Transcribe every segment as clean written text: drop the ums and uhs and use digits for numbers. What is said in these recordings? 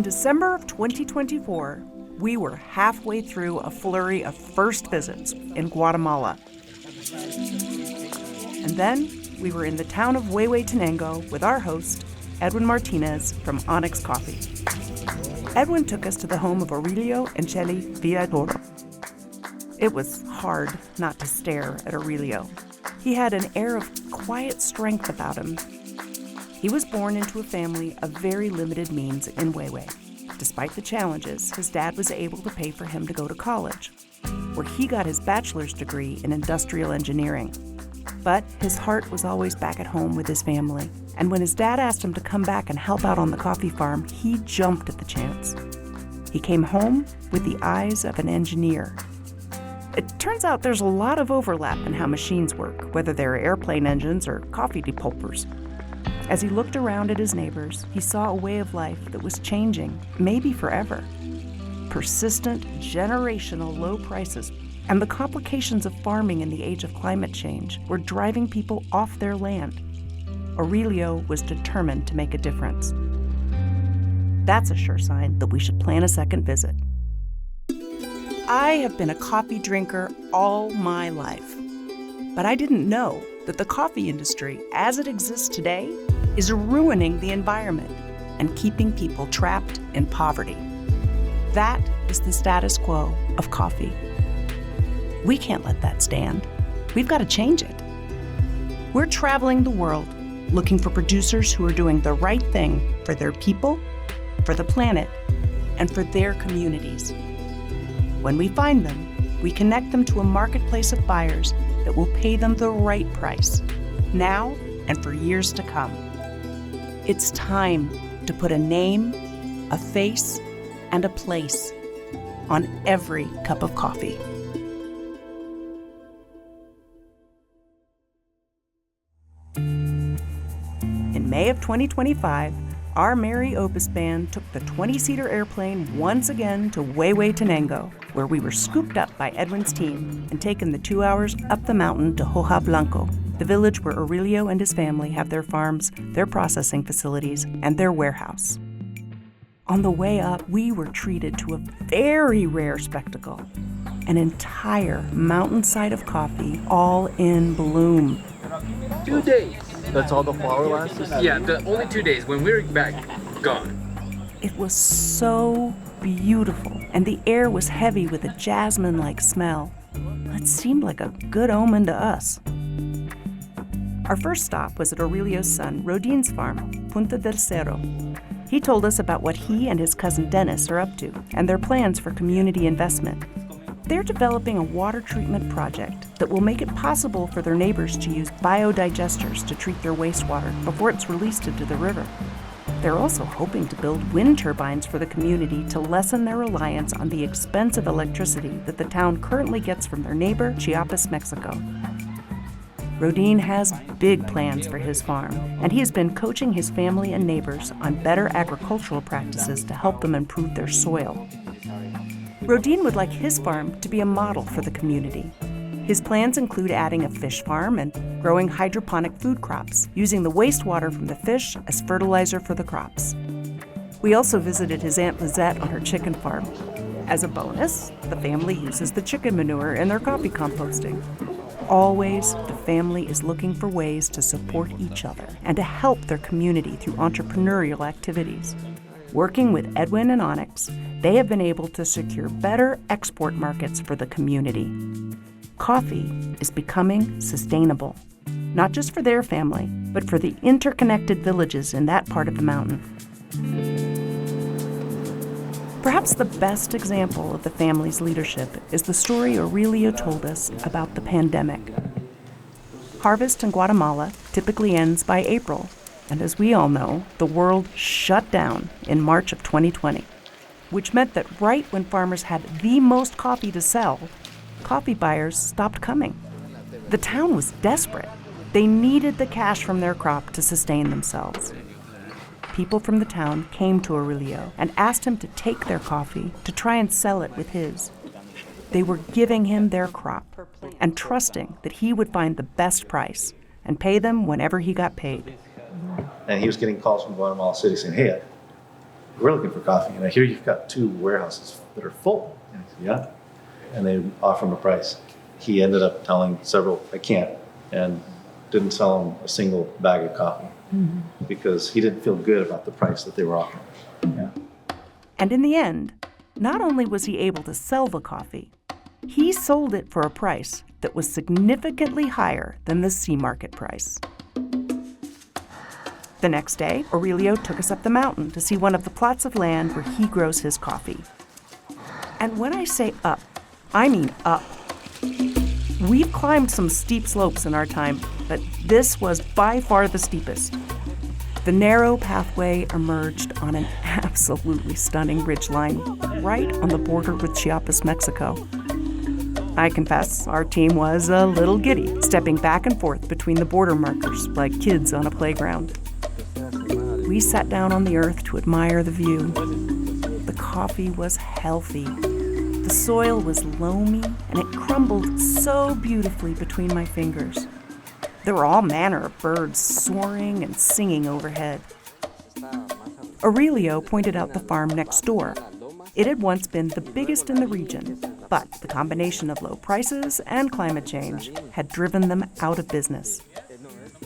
In December of 2024, we were halfway through a flurry of first visits in Guatemala. And then we were in the town of Huehuetenango with our host, Edwin Martinez from Onyx Coffee. Edwin took us to the home of Aurelio and Celli Villatoro. It was hard not to stare at Aurelio. He had an air of quiet strength about him. He was born into a family of very limited means in Huehue. Despite the challenges, his dad was able to pay for him to go to college, where he got his bachelor's degree in industrial engineering. But his heart was always back at home with his family, and when his dad asked him to come back and help out on the coffee farm, he jumped at the chance. He came home with the eyes of an engineer. It turns out there's a lot of overlap in how machines work, whether they're airplane engines or coffee depulpers. As he looked around at his neighbors, he saw a way of life that was changing, maybe forever. Persistent, generational low prices and the complications of farming in the age of climate change were driving people off their land. Aurelio was determined to make a difference. That's a sure sign that we should plan a second visit. I have been a coffee drinker all my life, but I didn't know that the coffee industry, as it exists today, is ruining the environment and keeping people trapped in poverty. That is the status quo of coffee. We can't let that stand. We've got to change it. We're traveling the world looking for producers who are doing the right thing for their people, for the planet, and for their communities. When we find them, we connect them to a marketplace of buyers that will pay them the right price, now and for years to come. It's time to put a name, a face, and a place on every cup of coffee. In May of 2025, our merry OBIIS band took the 20-seater airplane once again to Huehuetenango, where we were scooped up by Edwin's team and taken the 2 hours up the mountain to Hoja Blanco, the village where Aurelio and his family have their farms, their processing facilities, and their warehouse. On the way up, we were treated to a very rare spectacle, an entire mountainside of coffee, all in bloom. 2 days. That's all the flower lasts? Yeah, only 2 days. When we're back, gone. It was so beautiful, and the air was heavy with a jasmine-like smell. It seemed like a good omen to us. Our first stop was at Aurelio's son, Rodin's farm, Punta del Cerro. He told us about what he and his cousin Dennis are up to, and their plans for community investment. They're developing a water treatment project that will make it possible for their neighbors to use biodigesters to treat their wastewater before it's released into the river. They're also hoping to build wind turbines for the community to lessen their reliance on the expensive electricity that the town currently gets from their neighbor, Chiapas, Mexico. Rodin has big plans for his farm, and he has been coaching his family and neighbors on better agricultural practices to help them improve their soil. Rodin would like his farm to be a model for the community. His plans include adding a fish farm and growing hydroponic food crops, using the wastewater from the fish as fertilizer for the crops. We also visited his Aunt Lizette on her chicken farm. As a bonus, the family uses the chicken manure in their coffee composting. Always, the family is looking for ways to support each other and to help their community through entrepreneurial activities. Working with Edwin and Onyx, they have been able to secure better export markets for the community. Coffee is becoming sustainable, not just for their family, but for the interconnected villages in that part of the mountain. Perhaps the best example of the family's leadership is the story Aurelio told us about the pandemic. Harvest in Guatemala typically ends by April, and as we all know, the world shut down in March of 2020, which meant that right when farmers had the most coffee to sell, coffee buyers stopped coming. The town was desperate. They needed the cash from their crop to sustain themselves. People from the town came to Aurelio and asked him to take their coffee to try and sell it with his. They were giving him their crop and trusting that he would find the best price and pay them whenever he got paid. And he was getting calls from Guatemala City saying, hey, we're looking for coffee, and I hear you've got 2 warehouses that are full. And I said, yeah. And they offer him a price. He ended up telling several, I can't, and didn't sell him a single bag of coffee because he didn't feel good about the price that they were offering. Yeah. And in the end, not only was he able to sell the coffee, he sold it for a price that was significantly higher than the sea market price. The next day, Aurelio took us up the mountain to see one of the plots of land where he grows his coffee. And when I say up, I mean up. We've climbed some steep slopes in our time, but this was by far the steepest. The narrow pathway emerged on an absolutely stunning ridgeline right on the border with Chiapas, Mexico. I confess, our team was a little giddy, stepping back and forth between the border markers like kids on a playground. We sat down on the earth to admire the view. The coffee was healthy. The soil was loamy, and it crumbled so beautifully between my fingers. There were all manner of birds soaring and singing overhead. Aurelio pointed out the farm next door. It had once been the biggest in the region, but the combination of low prices and climate change had driven them out of business.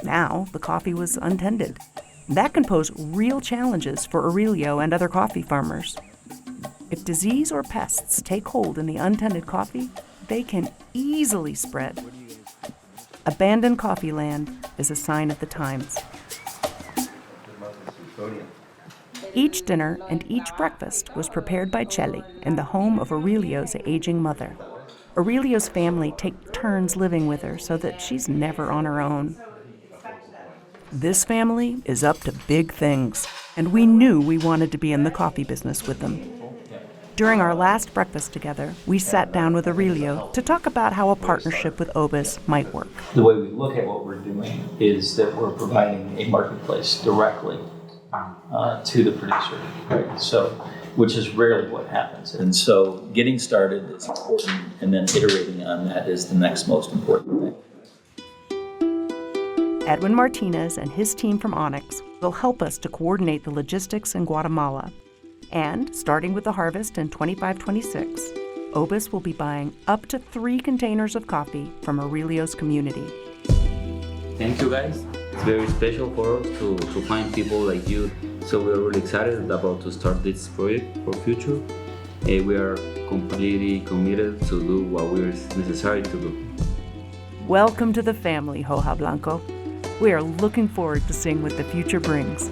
Now, the coffee was untended. That can pose real challenges for Aurelio and other coffee farmers. If disease or pests take hold in the untended coffee, they can easily spread. Abandoned coffee land is a sign of the times. Each dinner and each breakfast was prepared by Celli in the home of Aurelio's aging mother. Aurelio's family take turns living with her so that she's never on her own. This family is up to big things, and we knew we wanted to be in the coffee business with them. During our last breakfast together, we sat down with Aurelio to talk about how a partnership with OBIIS might work. The way we look at what we're doing is that we're providing a marketplace directly to the producer, right? So, which is rarely what happens. And so getting started is important, and then iterating on that is the next most important thing. Edwin Martinez and his team from Onyx will help us to coordinate the logistics in Guatemala. And starting with the harvest in 25-26, OBIIS will be buying up to 3 containers of coffee from Aurelio's community. Thank you guys. It's very special for us to find people like you. So we're really excited about to start this project for future. We are completely committed to do what we're necessary to do. Welcome to the family, Hoja Blanco. We are looking forward to seeing what the future brings.